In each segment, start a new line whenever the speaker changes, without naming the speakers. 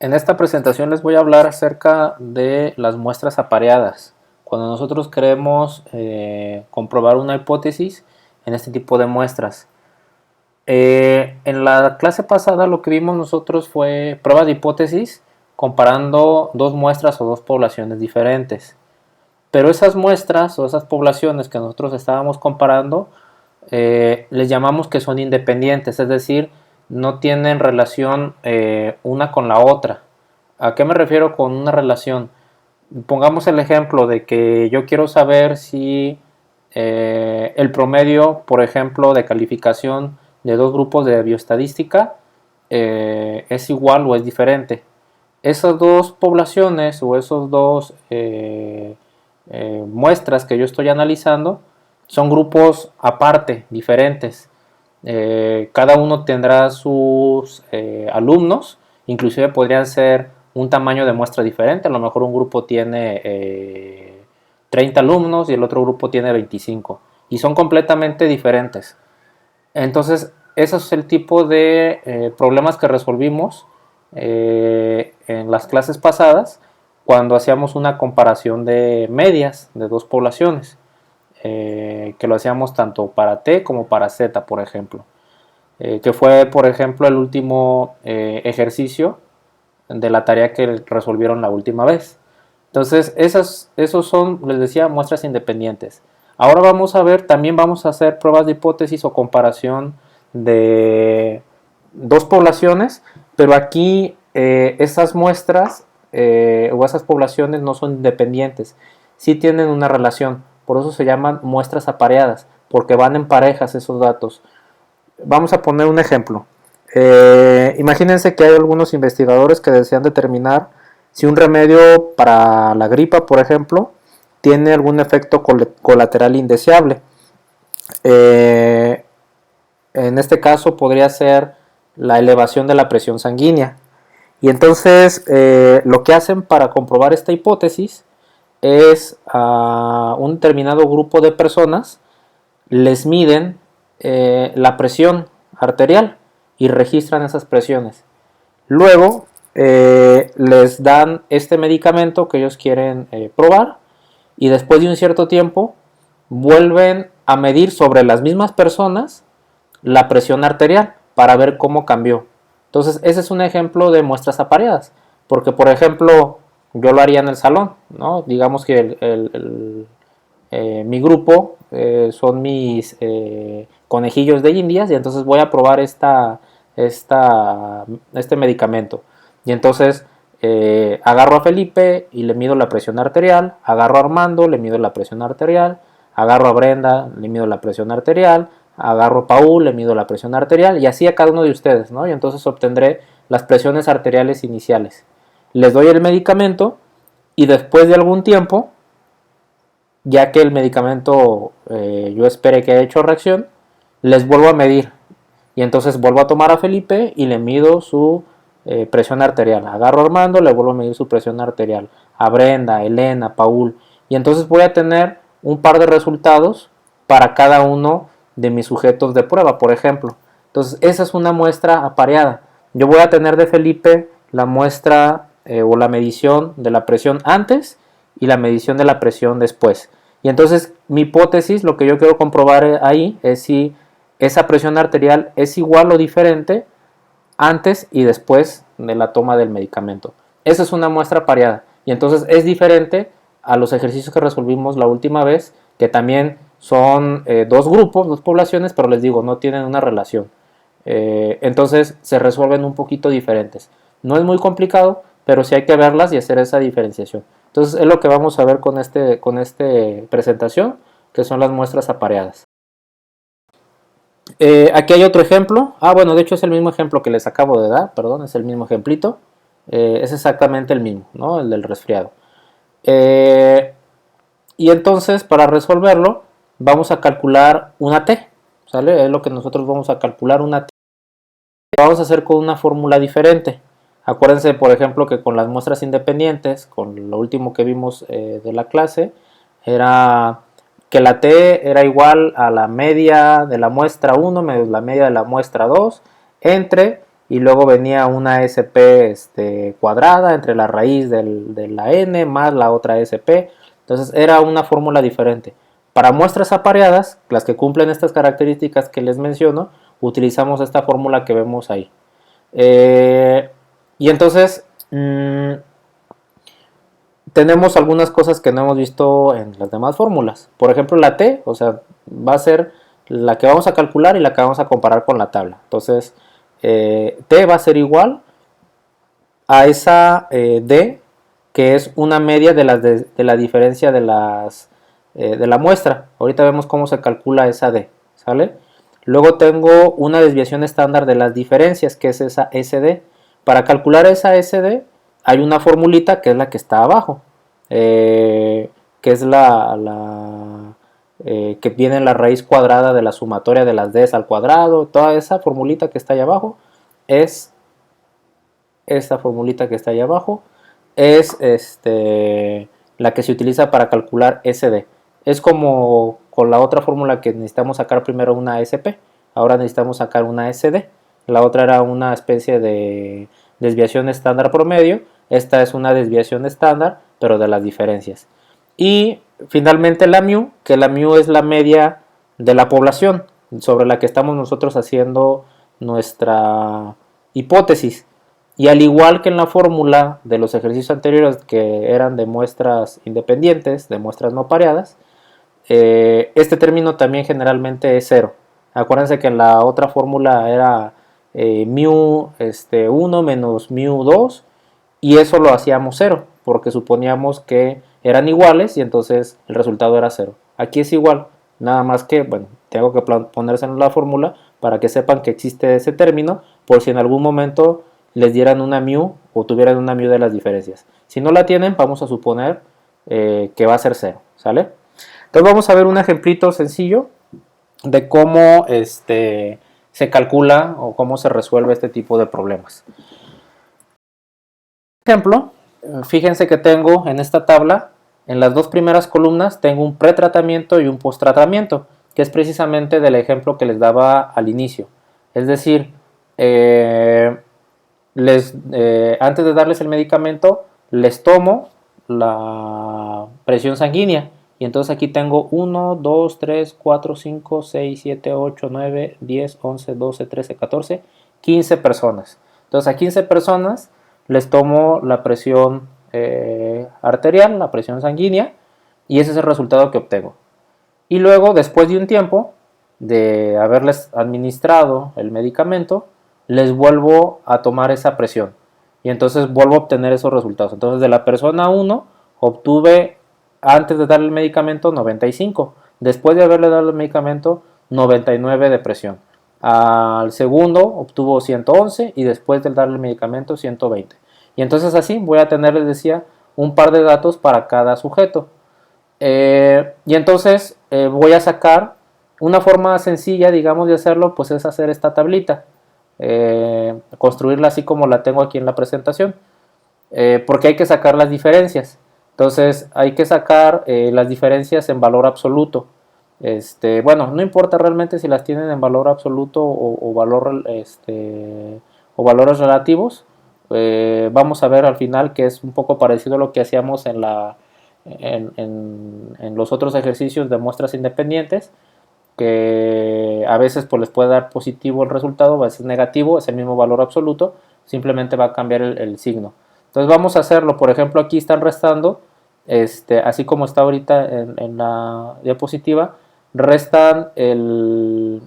En esta presentación les voy a hablar acerca de las muestras apareadas. Cuando nosotros queremos comprobar una hipótesis en este tipo de muestras. En la clase pasada lo que vimos nosotros fue prueba de hipótesis comparando dos muestras o dos poblaciones diferentes. Pero esas muestras o esas poblaciones que nosotros estábamos comparando les llamamos que son independientes, es decir, no tienen relación una con la otra. ¿A qué me refiero con una relación? Pongamos el ejemplo de que yo quiero saber si el promedio, por ejemplo, de calificación de dos grupos de bioestadística es igual o es diferente. Esas dos poblaciones o esos dos muestras que yo estoy analizando son grupos aparte, diferentes. Cada uno tendrá sus alumnos, inclusive podrían ser un tamaño de muestra diferente. A lo mejor un grupo tiene 30 alumnos y el otro grupo tiene 25 y son completamente diferentes. Entonces, ese es el tipo de problemas que resolvimos en las clases pasadas cuando hacíamos una comparación de medias de dos poblaciones, que lo hacíamos tanto para T como para Z, por ejemplo, que fue, por ejemplo, el último ejercicio de la tarea que resolvieron la última vez. Entonces, esos son, les decía, muestras independientes. Ahora vamos a ver, también vamos a hacer pruebas de hipótesis o comparación de dos poblaciones, pero aquí esas muestras o esas poblaciones no son independientes, sí tienen una relación, por eso se llaman muestras apareadas, porque van en parejas esos datos. Vamos a poner un ejemplo. Imagínense que hay algunos investigadores que desean determinar si un remedio para la gripa, por ejemplo, tiene algún efecto colateral indeseable. En este caso podría ser la elevación de la presión sanguínea. Y entonces lo que hacen para comprobar esta hipótesis es a un determinado grupo de personas les miden la presión arterial y registran esas presiones. Luego les dan este medicamento que ellos quieren probar y después de un cierto tiempo vuelven a medir sobre las mismas personas la presión arterial para ver cómo cambió. Entonces ese es un ejemplo de muestras apareadas, porque por ejemplo yo lo haría en el salón, ¿no? Digamos que mi grupo son mis conejillos de indias y entonces voy a probar este medicamento. Y entonces agarro a Felipe y le mido la presión arterial, agarro a Armando, le mido la presión arterial, agarro a Brenda, le mido la presión arterial, agarro a Paul, le mido la presión arterial y así a cada uno de ustedes, ¿no? Y entonces obtendré las presiones arteriales iniciales. Les doy el medicamento y después de algún tiempo, ya que el medicamento yo espere que haya hecho reacción, les vuelvo a medir. Y entonces vuelvo a tomar a Felipe y le mido su presión arterial. Agarro a Armando, le vuelvo a medir su presión arterial. A Brenda, Elena, Paul. Y entonces voy a tener un par de resultados para cada uno de mis sujetos de prueba, por ejemplo. Entonces esa es una muestra apareada. Yo voy a tener de Felipe la muestra o la medición de la presión antes y la medición de la presión después. Y entonces mi hipótesis, lo que yo quiero comprobar ahí es si esa presión arterial es igual o diferente antes y después de la toma del medicamento. Esa es una muestra pareada y entonces es diferente a los ejercicios que resolvimos la última vez, que también son dos grupos, dos poblaciones, pero les digo, no tienen una relación. Entonces se resuelven un poquito diferentes. No es muy complicado, pero sí hay que verlas y hacer esa diferenciación. Entonces es lo que vamos a ver con este presentación, que son las muestras apareadas. Aquí hay otro ejemplo. Bueno, de hecho es el mismo ejemplo que les acabo de dar, perdón, es el mismo ejemplito. Es exactamente el mismo, ¿no? El del resfriado. Y entonces, para resolverlo, vamos a calcular una T, ¿sale? Es lo que nosotros vamos a calcular, una T. Lo vamos a hacer con una fórmula diferente. Acuérdense, por ejemplo, que con las muestras independientes, con lo último que vimos de la clase, era que la T era igual a la media de la muestra 1 menos la media de la muestra 2 entre y luego venía una SP cuadrada entre la raíz de la n más la otra SP. Entonces era una fórmula diferente. Para muestras apareadas, las que cumplen estas características que les menciono, utilizamos esta fórmula que vemos ahí. Y entonces tenemos algunas cosas que no hemos visto en las demás fórmulas. Por ejemplo, la t, o sea, va a ser la que vamos a calcular y la que vamos a comparar con la tabla. Entonces, t va a ser igual a esa d, que es una media de la diferencia de la muestra. Ahorita vemos cómo se calcula esa d, ¿sale? Luego tengo una desviación estándar de las diferencias, que es esa SD. Para calcular esa SD hay una formulita que es la que está abajo, que es que viene en la raíz cuadrada de la sumatoria de las Ds al cuadrado. Toda esa formulita que está ahí abajo es esta formulita que está ahí abajo es la que se utiliza para calcular SD. Es como con la otra fórmula que necesitamos sacar primero una SP, ahora necesitamos sacar una SD. La otra era una especie de desviación estándar promedio, esta es una desviación estándar, pero de las diferencias. Y finalmente la mu, que la mu es la media de la población sobre la que estamos nosotros haciendo nuestra hipótesis. Y al igual que en la fórmula de los ejercicios anteriores que eran de muestras independientes, de muestras no pareadas, este término también generalmente es 0. Acuérdense que en la otra fórmula era mu 1 menos mu 2 y eso lo hacíamos 0 porque suponíamos que eran iguales y entonces el resultado era 0. Aquí es igual, nada más que, bueno, tengo que ponerse en la fórmula para que sepan que existe ese término por si en algún momento les dieran una mu o tuvieran una mu de las diferencias. Si no la tienen, vamos a suponer que va a ser 0, ¿sale? Entonces vamos a ver un ejemplito sencillo de cómo se calcula o cómo se resuelve este tipo de problemas. Por ejemplo, fíjense que tengo en esta tabla, en las dos primeras columnas, tengo un pretratamiento y un posttratamiento, que es precisamente del ejemplo que les daba al inicio. Es decir, antes de darles el medicamento, les tomo la presión sanguínea. Y entonces aquí tengo 1, 2, 3, 4, 5, 6, 7, 8, 9, 10, 11, 12, 13, 14, 15 personas. Entonces a 15 personas les tomo la presión arterial, la presión sanguínea, y ese es el resultado que obtengo. Y luego, después de un tiempo de haberles administrado el medicamento, les vuelvo a tomar esa presión. Y entonces vuelvo a obtener esos resultados. Entonces de la persona 1 obtuve, antes de darle el medicamento, 95. Después de haberle dado el medicamento, 99 de presión. Al segundo obtuvo 111 y después de darle el medicamento 120. Y entonces así voy a tener, les decía, un par de datos para cada sujeto. Y entonces voy a sacar una forma sencilla, digamos, de hacerlo, pues es hacer esta tablita. Construirla así como la tengo aquí en la presentación. Porque hay que sacar las diferencias. Entonces hay que sacar las diferencias en valor absoluto. Bueno, no importa realmente si las tienen en valor absoluto o valores relativos. Vamos a ver al final que es un poco parecido a lo que hacíamos en los otros ejercicios de muestras independientes, que a veces pues, les puede dar positivo el resultado, a veces negativo, es el mismo valor absoluto, simplemente va a cambiar el signo. Entonces vamos a hacerlo, por ejemplo aquí están restando, así como está ahorita en la diapositiva, restan el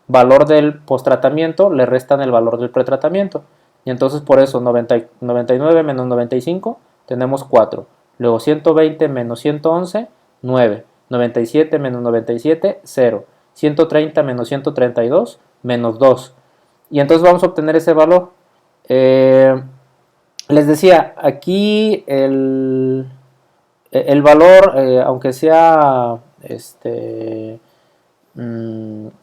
valor del posttratamiento, le restan el valor del pretratamiento. Y entonces por eso 99 menos 95 tenemos 4. Luego 120 menos 111, 9. 97 menos 97, 0. 130 menos 132, menos 2. Y entonces vamos a obtener ese valor. Les decía, aquí el valor, aunque sea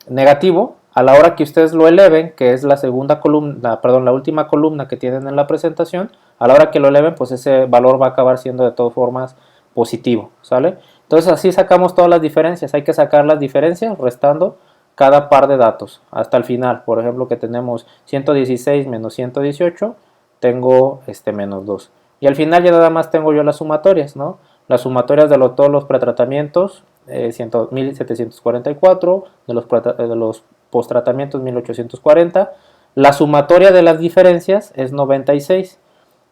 negativo, a la hora que ustedes lo eleven, que es la segunda columna, perdón, la última columna que tienen en la presentación, a la hora que lo eleven, pues ese valor va a acabar siendo de todas formas positivo, ¿sale? Entonces así sacamos todas las diferencias, hay que sacar las diferencias restando cada par de datos hasta el final. Por ejemplo, que tenemos 116 menos 118, tengo menos 2. Y al final ya nada más tengo yo las sumatorias, ¿no? Las sumatorias de todos los pretratamientos, 1744, de los posttratamientos 1840. La sumatoria de las diferencias es 96.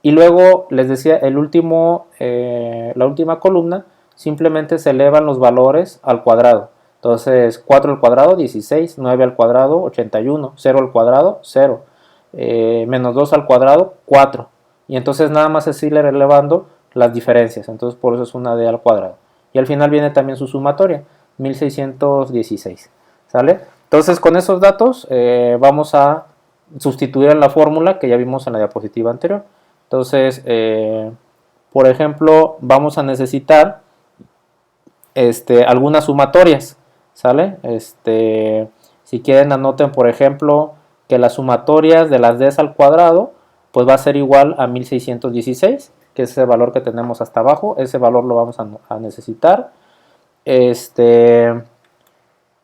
Y luego les decía, la última columna, simplemente se elevan los valores al cuadrado. Entonces 4 al cuadrado 16, 9 al cuadrado 81, 0 al cuadrado 0, menos 2 al cuadrado 4. Y entonces nada más es ir elevando las diferencias. Entonces por eso es una d al cuadrado. Y al final viene también su sumatoria, 1616. ¿Sale? Entonces con esos datos vamos a sustituir en la fórmula que ya vimos en la diapositiva anterior. Entonces, por ejemplo, vamos a necesitar algunas sumatorias, ¿sale? Si quieren anoten, por ejemplo, que las sumatorias de las d al cuadrado, pues va a ser igual a 1616, que es ese valor que tenemos hasta abajo. Ese valor lo vamos a necesitar.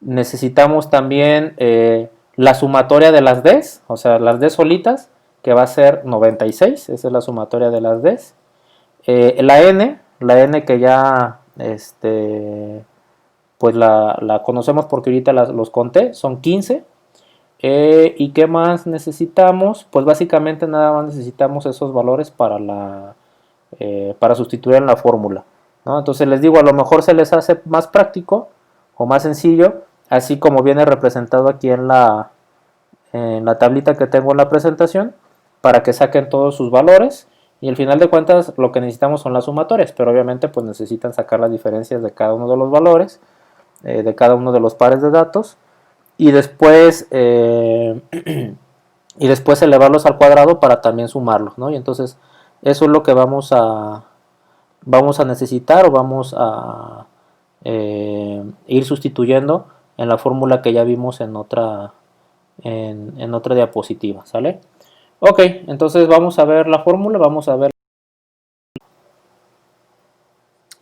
Necesitamos también la sumatoria de las d's, o sea, las d solitas, que va a ser 96, esa es la sumatoria de las d's. La n que ya pues la conocemos porque ahorita los conté, son 15. ¿Y qué más necesitamos? Pues básicamente nada más necesitamos esos valores para sustituir en la fórmula, ¿no? Entonces les digo, a lo mejor se les hace más práctico o más sencillo, así como viene representado aquí en la tablita que tengo en la presentación, para que saquen todos sus valores. Y al final de cuentas lo que necesitamos son las sumatorias, pero obviamente pues necesitan sacar las diferencias de cada uno de los valores, de cada uno de los pares de datos, y después elevarlos al cuadrado para también sumarlos, ¿no? Y entonces eso es lo que vamos a necesitar, o vamos a ir sustituyendo en la fórmula que ya vimos en otra diapositiva, ¿sale? Ok, entonces vamos a ver la fórmula, vamos a ver.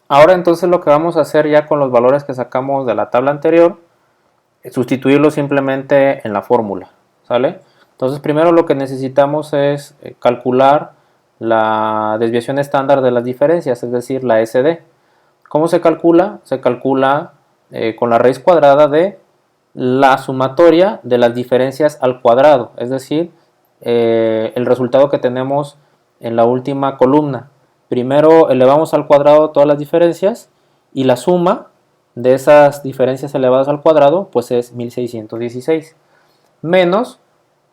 Ahora entonces lo que vamos a hacer ya con los valores que sacamos de la tabla anterior, es sustituirlos simplemente en la fórmula, ¿sale? Entonces primero lo que necesitamos es calcular la desviación estándar de las diferencias, es decir, la SD. ¿Cómo se calcula? Se calcula con la raíz cuadrada de la sumatoria de las diferencias al cuadrado, es decir, el resultado que tenemos en la última columna. Primero elevamos al cuadrado todas las diferencias y la suma de esas diferencias elevadas al cuadrado pues es 1616 menos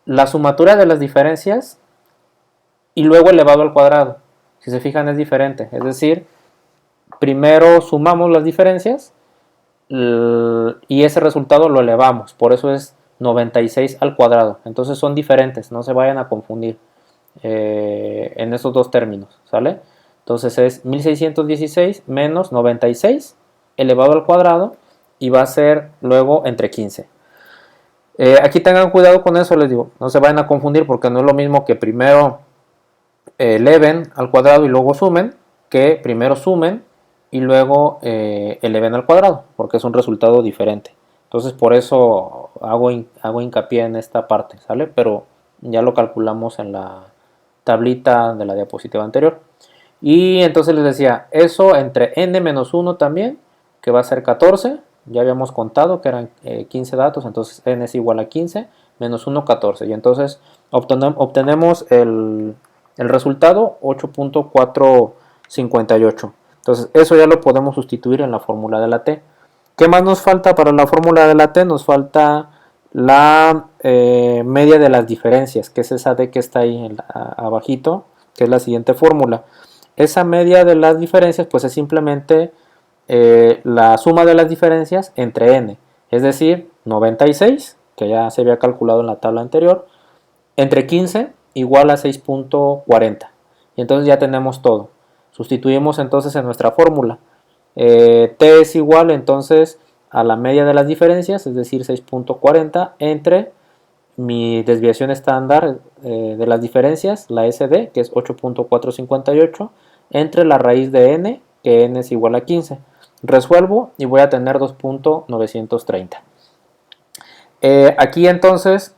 la sumatoria de las diferencias y luego elevado al cuadrado. Si se fijan es diferente, es decir, primero sumamos las diferencias y ese resultado lo elevamos, por eso es 96 al cuadrado. Entonces son diferentes, no se vayan a confundir en esos dos términos, ¿sale? Entonces es 1616 menos 96 elevado al cuadrado y va a ser luego entre 15. Aquí tengan cuidado con eso, les digo, no se vayan a confundir porque no es lo mismo que primero eleven al cuadrado y luego sumen, que primero sumen y luego eleven al cuadrado, porque es un resultado diferente. Entonces por eso hago hincapié en esta parte, ¿sale? Pero ya lo calculamos en la tablita de la diapositiva anterior. Y entonces les decía, eso entre n menos 1 también, que va a ser 14, ya habíamos contado que eran 15 datos, entonces n es igual a 15, menos 1, 14. Y entonces obtenemos el resultado 8.458. Entonces eso ya lo podemos sustituir en la fórmula de la t. ¿Qué más nos falta para la fórmula de la t? Nos falta la media de las diferencias, que es esa d que está ahí abajito, que es la siguiente fórmula. Esa media de las diferencias pues es simplemente la suma de las diferencias entre n, es decir, 96, que ya se había calculado en la tabla anterior, entre 15 igual a 6.40. Y entonces ya tenemos todo. Sustituimos entonces en nuestra fórmula. T es igual entonces a la media de las diferencias, es decir, 6.40 entre mi desviación estándar de las diferencias, la SD, que es 8.458, entre la raíz de n, que n es igual a 15. Resuelvo y voy a tener 2.930. Aquí entonces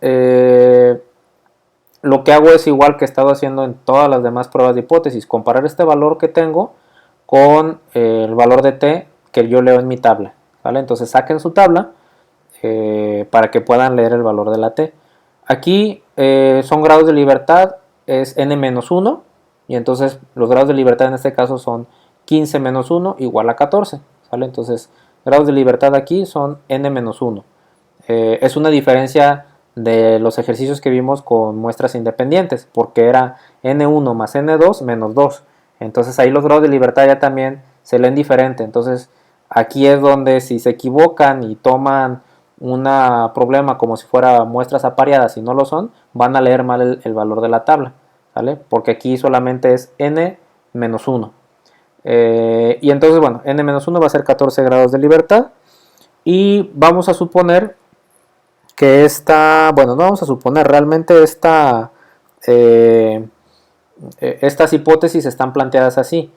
lo que hago es igual que he estado haciendo en todas las demás pruebas de hipótesis, comparar este valor que tengo con el valor de t que yo leo en mi tabla, ¿vale? Entonces saquen su tabla para que puedan leer el valor de la t. Aquí son grados de libertad, es n-1, y entonces los grados de libertad en este caso son 15 menos 1 igual a 14, ¿vale? Entonces grados de libertad aquí son n-1. Es una diferencia de los ejercicios que vimos con muestras independientes, porque era n1 más n2 menos 2. Entonces ahí los grados de libertad ya también se leen diferente. Entonces aquí es donde si se equivocan y toman un problema como si fuera muestras apareadas y no lo son, van a leer mal el valor de la tabla, ¿vale? Porque aquí solamente es n menos 1. Y entonces, bueno, n menos 1 va a ser 14 grados de libertad. Y vamos a suponer que bueno, no vamos a suponer, realmente estas hipótesis están planteadas así.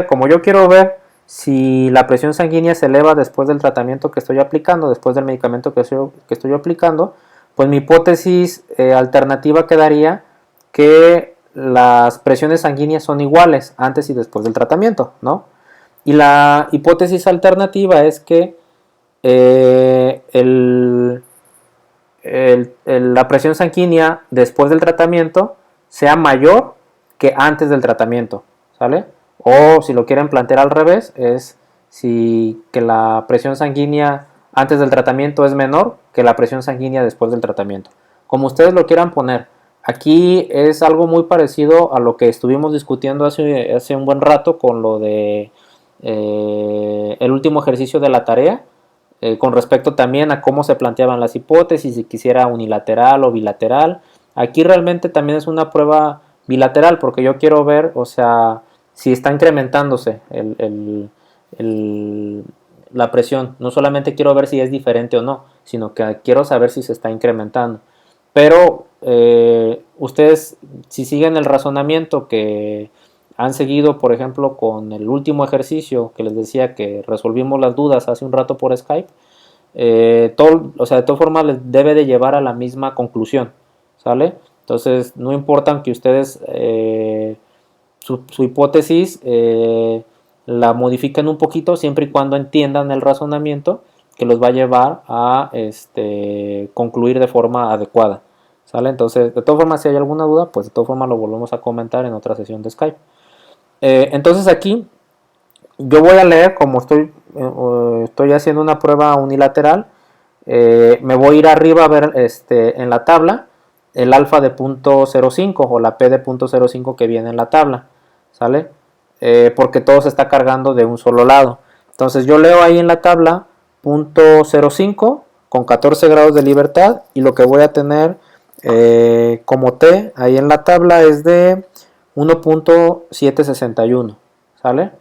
Como yo quiero ver si la presión sanguínea se eleva después del tratamiento que estoy aplicando, después del medicamento que estoy aplicando, pues mi hipótesis alternativa quedaría que las presiones sanguíneas son iguales antes y después del tratamiento, ¿no? Y la hipótesis alternativa es que la presión sanguínea después del tratamiento sea mayor que antes del tratamiento, ¿sale? O si lo quieren plantear al revés, es que la presión sanguínea antes del tratamiento es menor que la presión sanguínea después del tratamiento. Como ustedes lo quieran poner. Aquí es algo muy parecido a lo que estuvimos discutiendo hace un buen rato con lo de el último ejercicio de la tarea, con respecto también a cómo se planteaban las hipótesis, si quisiera unilateral o bilateral. Aquí realmente también es una prueba bilateral porque yo quiero ver, o sea, si está incrementándose la presión. No solamente quiero ver si es diferente o no, sino que quiero saber si se está incrementando. Pero ustedes, si siguen el razonamiento que han seguido, por ejemplo, con el último ejercicio que les decía que resolvimos las dudas hace un rato por Skype, o sea, de todas formas les debe de llevar a la misma conclusión, ¿sale? Entonces, no importa que ustedes su hipótesis la modifiquen un poquito, siempre y cuando entiendan el razonamiento que los va a llevar a concluir de forma adecuada, ¿sale? Entonces, de todas formas, si hay alguna duda, pues de todas formas lo volvemos a comentar en otra sesión de Skype. Entonces aquí yo voy a leer, como estoy haciendo una prueba unilateral, me voy a ir arriba a ver en la tabla el alfa de 0.05 o la p de 0.05 que viene en la tabla, ¿sale? Porque todo se está cargando de un solo lado. Entonces yo leo ahí en la tabla 0.05 con 14 grados de libertad, y lo que voy a tener como t ahí en la tabla es de 1.761, ¿sale?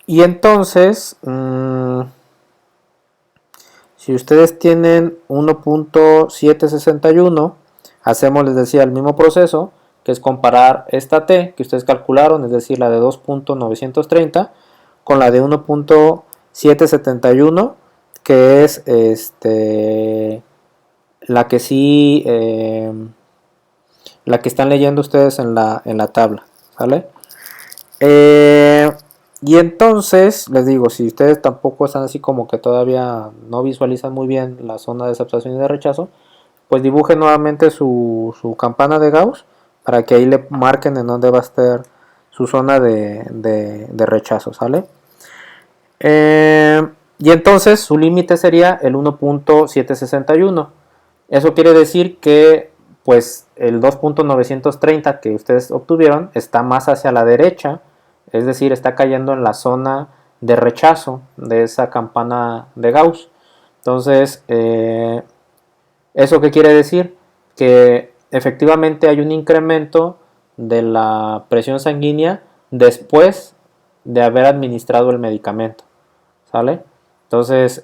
Y entonces, si ustedes tienen 1.761, hacemos, les decía, el mismo proceso, que es comparar esta T que ustedes calcularon, es decir, la de 2.930, con la de 1.771, que es la que sí, la que están leyendo ustedes en la tabla, ¿vale? Y entonces, les digo, si ustedes tampoco están así como que todavía no visualizan muy bien la zona de aceptación y de rechazo, pues dibujen nuevamente su campana de Gauss para que ahí le marquen en dónde va a estar su zona de rechazo, ¿sale? Y entonces su límite sería el 1.761. Eso quiere decir que pues el 2.930 que ustedes obtuvieron está más hacia la derecha, es decir, está cayendo en la zona de rechazo de esa campana de Gauss. Entonces, ¿eso qué quiere decir? Que efectivamente hay un incremento de la presión sanguínea después de haber administrado el medicamento, ¿sale? Entonces,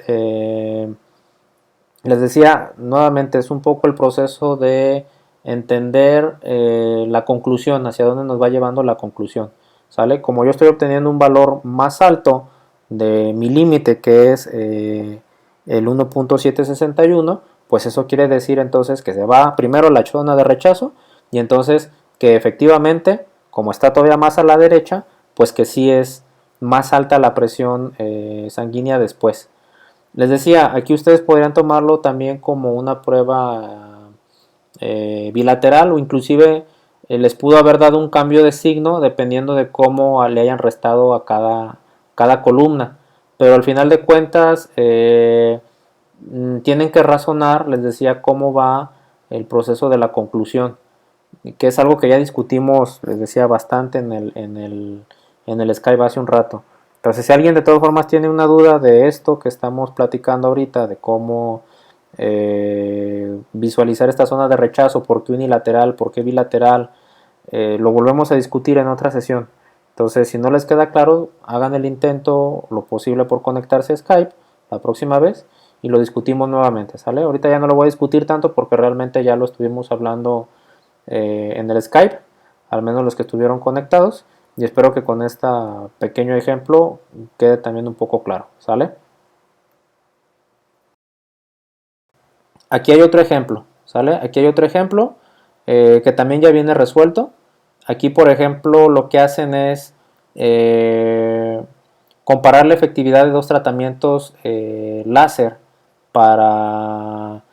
les decía, nuevamente es un poco el proceso de entender la conclusión, hacia dónde nos va llevando la conclusión. ¿sale? Como yo estoy obteniendo un valor más alto de mi límite, que es el 1.761, pues eso quiere decir entonces que se va primero a la zona de rechazo y entonces que efectivamente, como está todavía más a la derecha, pues que sí es más alta la presión sanguínea después. Les decía, aquí ustedes podrían tomarlo también como una prueba bilateral, o inclusive les pudo haber dado un cambio de signo dependiendo de cómo le hayan restado a cada columna. Pero al final de cuentas tienen que razonar, les decía, cómo va el proceso de la conclusión, que es algo que ya discutimos, les decía, bastante en el Skype hace un rato. Entonces, si alguien de todas formas tiene una duda de esto que estamos platicando ahorita, de cómo visualizar esta zona de rechazo, por qué unilateral, por qué bilateral, lo volvemos a discutir en otra sesión. Entonces, si no les queda claro, hagan el intento lo posible por conectarse a Skype la próxima vez y lo discutimos nuevamente, ¿sale? Ahorita ya no lo voy a discutir tanto porque realmente ya lo estuvimos hablando en el Skype, al menos los que estuvieron conectados, y espero que con este pequeño ejemplo quede también un poco claro, ¿sale? Aquí hay otro ejemplo, ¿sale? Aquí hay otro ejemplo que también ya viene resuelto. Aquí, por ejemplo, lo que hacen es comparar la efectividad de dos tratamientos láser para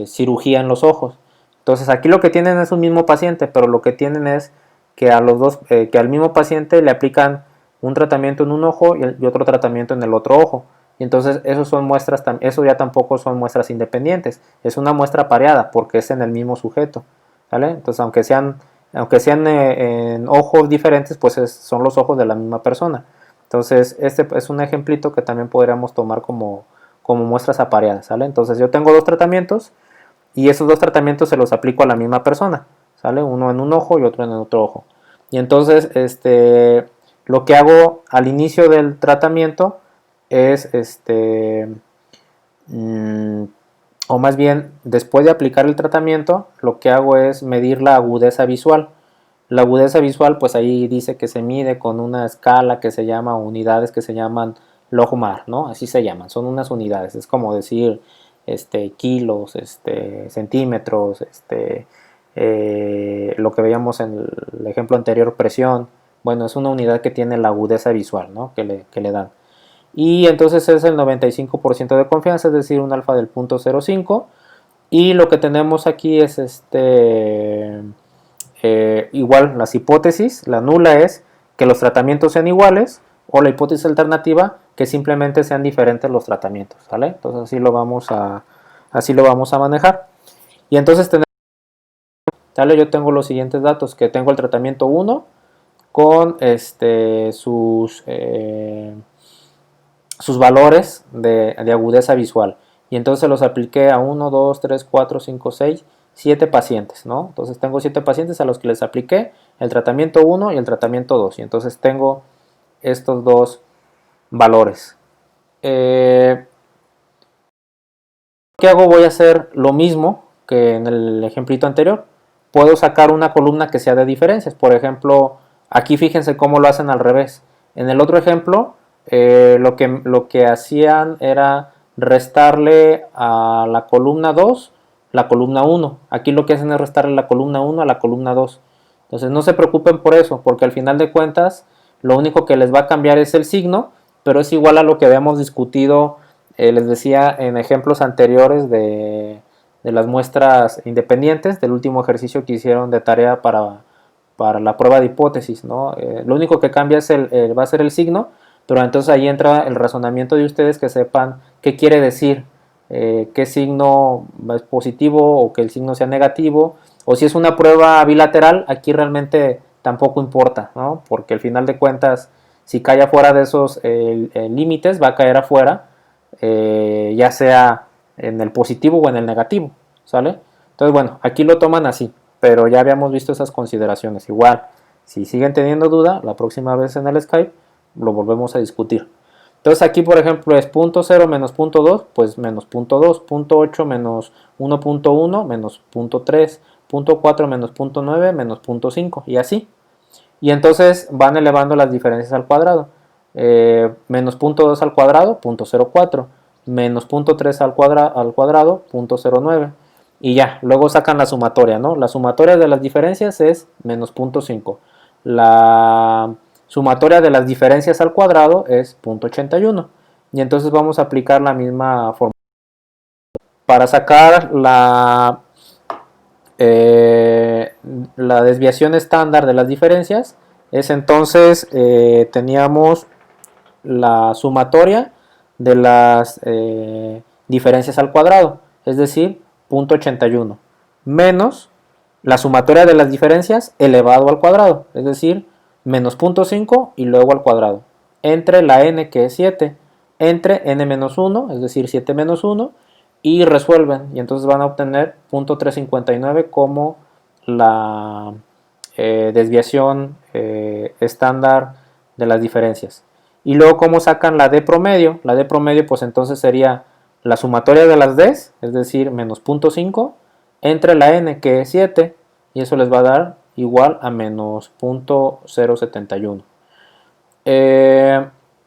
cirugía en los ojos. Entonces, aquí lo que tienen es un mismo paciente, pero lo que tienen es que a los dos, que al mismo paciente le aplican un tratamiento en un ojo y otro tratamiento en el otro ojo. Y entonces eso son muestras, eso ya tampoco son muestras independientes, es una muestra pareada porque es en el mismo sujeto, ¿vale? Entonces aunque sean en ojos diferentes, pues son los ojos de la misma persona. Entonces este es un ejemplito que también podríamos tomar como muestras apareadas, ¿sale? Entonces yo tengo dos tratamientos y esos dos tratamientos se los aplico a la misma persona, ¿sale? Uno en un ojo y otro en el otro ojo. Y entonces lo que hago al inicio del tratamiento es mm, o más bien después de aplicar el tratamiento, lo que hago es medir la agudeza visual. La agudeza visual, pues ahí dice que se mide con una escala que se llama, unidades que se llaman logmar, ¿no? Así se llaman, son unas unidades, es como decir kilos, centímetros, lo que veíamos en el ejemplo anterior, presión. Bueno, es una unidad que tiene la agudeza visual, ¿no? que le dan. Y entonces es el 95% de confianza, es decir, un alfa del 0.05. Y lo que tenemos aquí es igual las hipótesis. La nula es que los tratamientos sean iguales, o la hipótesis alternativa que simplemente sean diferentes los tratamientos, ¿vale? Entonces así lo vamos a manejar. Y entonces yo tengo los siguientes datos, que tengo el tratamiento 1 con sus valores de agudeza visual. Y entonces los apliqué a 1, 2, 3, 4, 5, 6, 7 pacientes, ¿no? Entonces tengo 7 pacientes a los que les apliqué el tratamiento 1 y el tratamiento 2. Y entonces tengo estos dos valores. ¿Qué hago? Voy a hacer lo mismo que en el ejemplito anterior. Puedo sacar una columna que sea de diferencias. Por ejemplo, aquí fíjense cómo lo hacen al revés. En el otro ejemplo, lo que hacían era restarle a la columna 2 la columna 1. Aquí lo que hacen es restarle la columna 1 a la columna 2. Entonces no se preocupen por eso, porque al final de cuentas lo único que les va a cambiar es el signo, pero es igual a lo que habíamos discutido, les decía en ejemplos anteriores de las muestras independientes, del último ejercicio que hicieron de tarea para la prueba de hipótesis, ¿no? Lo único que cambia va a ser el signo, pero entonces ahí entra el razonamiento de ustedes, que sepan qué quiere decir, qué signo es positivo o que el signo sea negativo, o si es una prueba bilateral, aquí realmente tampoco importa, ¿no? Porque al final de cuentas, si cae afuera de esos límites, va a caer afuera, ya sea en el positivo o en el negativo, ¿sale? Entonces, bueno, aquí lo toman así, pero ya habíamos visto esas consideraciones. Igual, si siguen teniendo duda, la próxima vez en el Skype lo volvemos a discutir. Entonces aquí, por ejemplo, es 0.0 menos 0.2, pues menos 0.2, 0.8 menos 1.1 menos 0.3, 0.4 menos 0.9 menos 0.5 y así. y entonces van elevando las diferencias al cuadrado. Menos 0.2 al cuadrado, 0.04, menos 0.3 al cuadrado, 0.09, y ya, luego sacan la sumatoria, ¿no? La sumatoria de las diferencias es menos 0.5. La sumatoria de las diferencias al cuadrado es 0.81. Y entonces vamos a aplicar la misma fórmula. Para sacar la desviación estándar de las diferencias, es entonces teníamos la sumatoria de las diferencias al cuadrado, es decir, 0.81, menos la sumatoria de las diferencias elevado al cuadrado, es decir, menos 0.5 y luego al cuadrado, entre la n, que es 7, entre n-1, es decir, 7 menos 1, y resuelven, y entonces van a obtener 0.359 como la desviación estándar de las diferencias. Y luego, ¿cómo sacan la d promedio? La d promedio, pues entonces sería la sumatoria de las d's, es decir, menos 0.5, entre la n, que es 7, y eso les va a dar igual a menos 0.071.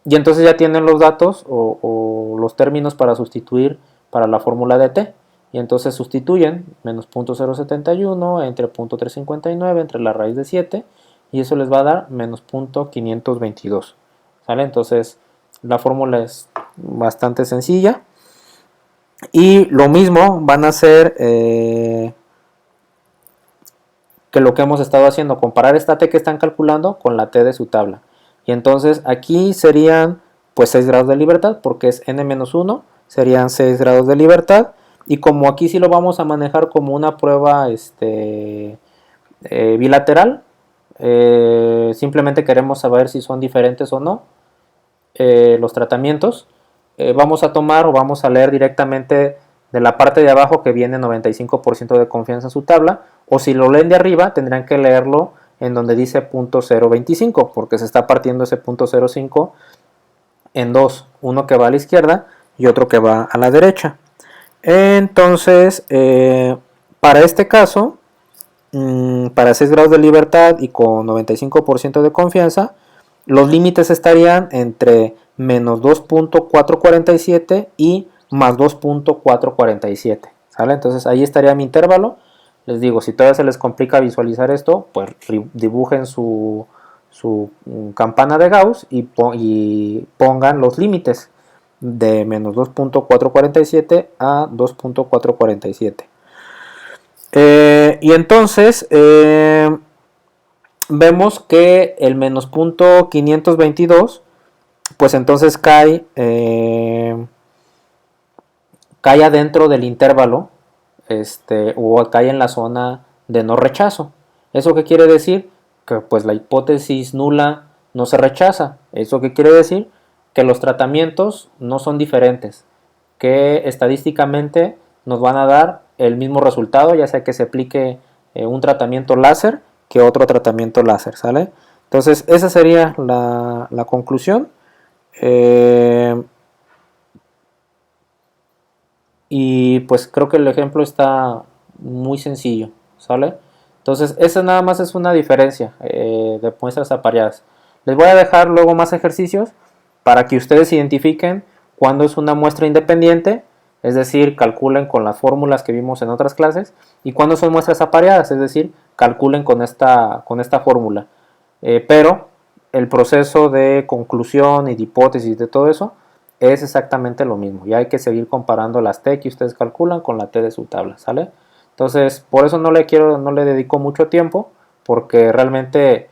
Y entonces ya tienen los datos o los términos para sustituir para la fórmula de t. Y entonces sustituyen menos 0.071 entre 0.359 entre la raíz de 7, y eso les va a dar menos 0.522. ¿Sale? Entonces la fórmula es bastante sencilla. Y lo mismo van a hacer que lo que hemos estado haciendo, comparar esta t que están calculando con la t de su tabla. Y entonces aquí serían pues 6 grados de libertad, porque es n-1, serían 6 grados de libertad. Y como aquí sí lo vamos a manejar como una prueba bilateral, simplemente queremos saber si son diferentes o no los tratamientos, vamos a tomar o vamos a leer directamente de la parte de abajo que viene 95% de confianza en su tabla, o si lo leen de arriba tendrán que leerlo en donde dice .025, porque se está partiendo ese .05 en dos, uno que va a la izquierda y otro que va a la derecha. Entonces, para este caso, para 6 grados de libertad y con 95% de confianza, los límites estarían entre menos 2.447 y más 2.447. ¿Sale? Entonces ahí estaría mi intervalo. Les digo, si todavía se les complica visualizar esto, pues dibujen su campana de Gauss y pongan los límites de menos 2.447 a 2.447. Y entonces vemos que el menos 0.522 pues entonces cae adentro del intervalo, o cae en la zona de no rechazo. ¿Eso qué quiere decir? Que pues la hipótesis nula no se rechaza. ¿Eso qué quiere decir? Que los tratamientos no son diferentes, que estadísticamente nos van a dar el mismo resultado, ya sea que se aplique un tratamiento láser que otro tratamiento láser, ¿sale? Entonces esa sería la conclusión. Y pues creo que el ejemplo está muy sencillo, ¿sale? Entonces esa nada más es una diferencia de muestras apareadas. Les voy a dejar luego más ejercicios para que ustedes identifiquen cuándo es una muestra independiente, es decir, calculen con las fórmulas que vimos en otras clases, y cuándo son muestras apareadas, es decir, calculen con esta fórmula. Pero el proceso de conclusión y de hipótesis de todo eso es exactamente lo mismo, y hay que seguir comparando las t que ustedes calculan con la t de su tabla, ¿sale? Entonces, por eso no le dedico mucho tiempo, porque realmente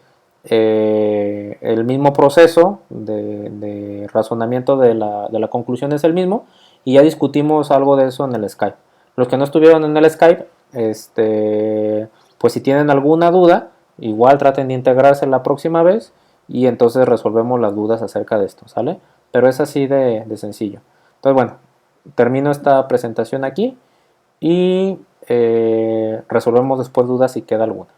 el mismo proceso de razonamiento de la conclusión es el mismo, y ya discutimos algo de eso en el Skype. Los que no estuvieron en el Skype, pues si tienen alguna duda, igual traten de integrarse la próxima vez, y entonces resolvemos las dudas acerca de esto, ¿sale? Pero es así de sencillo. Entonces, bueno, termino esta presentación aquí y resolvemos después dudas si queda alguna.